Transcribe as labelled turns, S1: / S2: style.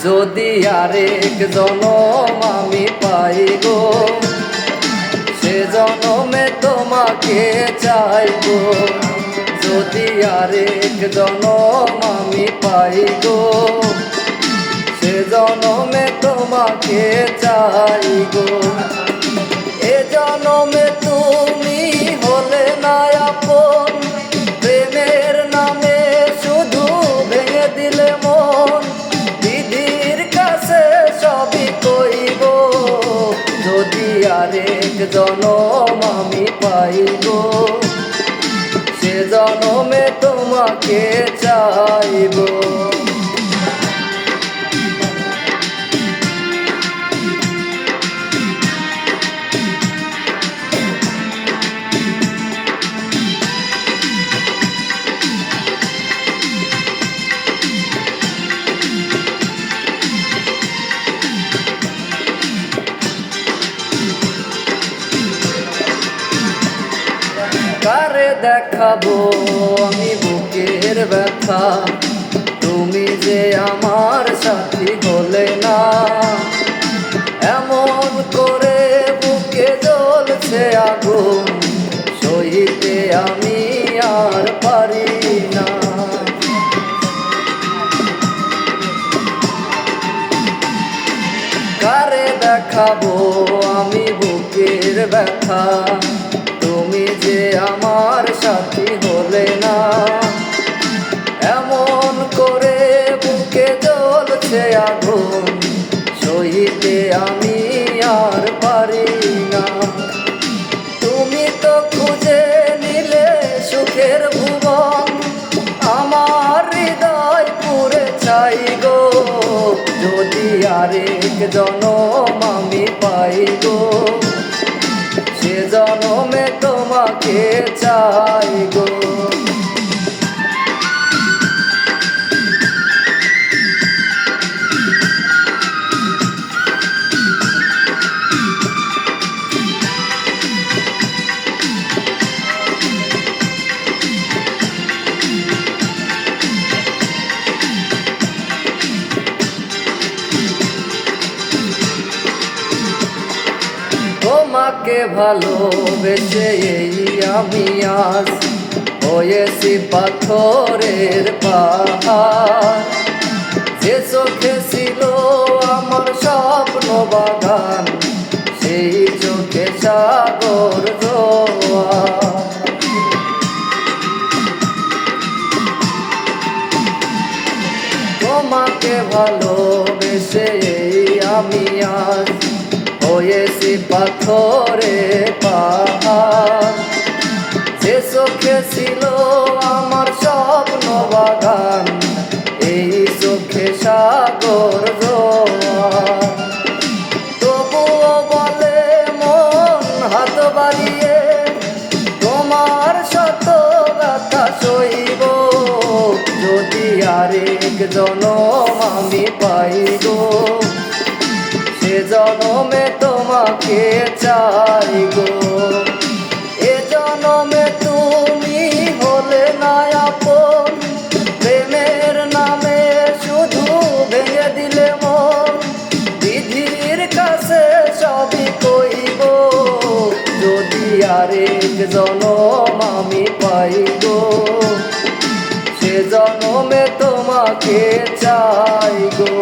S1: যদি আরেক জনম আমি পাই গো, সে জনমে তোমাকে চাইবো। যদি আরেক জনম আমি পাই গো, সে জনমে তোমাকে চাইবো। এ জনমে তুমি হলে না আপন, প্রেমের নামে শুধু ভেঙে দিলে মন। দিদির কাছে সবই কইব, যদি আরেক জনম আমি পাইব, সে জনমে তোমাকে চাইব। কারে দেখাবো আমি বুকের ব্যথা, তুমি যে আমার সাথী হলে না। এমন করে বুকে জ্বলছে আগুন, সইতে আমি আর পারি না। কারে দেখাবো আমি বুকের ব্যথা, তুমি যে আমার সাথী হলে না। এমন করে বুকে জ্বলছে আগুন, সইতে আমি আর পারি না। তুমি তো খুঁজে নিলে সুখের ভুবন, আমার হৃদয় পুড়ে ছাই গো। যদি আরেক জনম আমি পাই গো, সে জনমে তোমাকে চাই গো। তোমাকে ভালোবেসে এই আমি আজ হয়েছি পাথরের পাহাড়। যে চোখে ছিল আমার স্বপ্ন বাগান, সেই চোখে সাগর জোয়ার। তোমাকে ভালোবেসে এই আমি আজ হয়েছি পাথরে পাহাড়। যে চোখে ছিল আমার স্বপ্ন বাগান, এই চোখে সাগর জোয়ার। তবুও বলে মন হাত বাড়িয়ে, তোমার শত ব্যথা সইব। যদি আরেক জনম আমি পাই গো, সে জনমে তোমাকে চাই গো। এ জনমে তুমি হলে না আপন, প্রেমের নামে শুধু ভেঙে দিলে মন। বিধির কাছে সবই কইব, যদি আরেক জনম আমি পাই গো, সে জনমে তোমাকে চাই গো।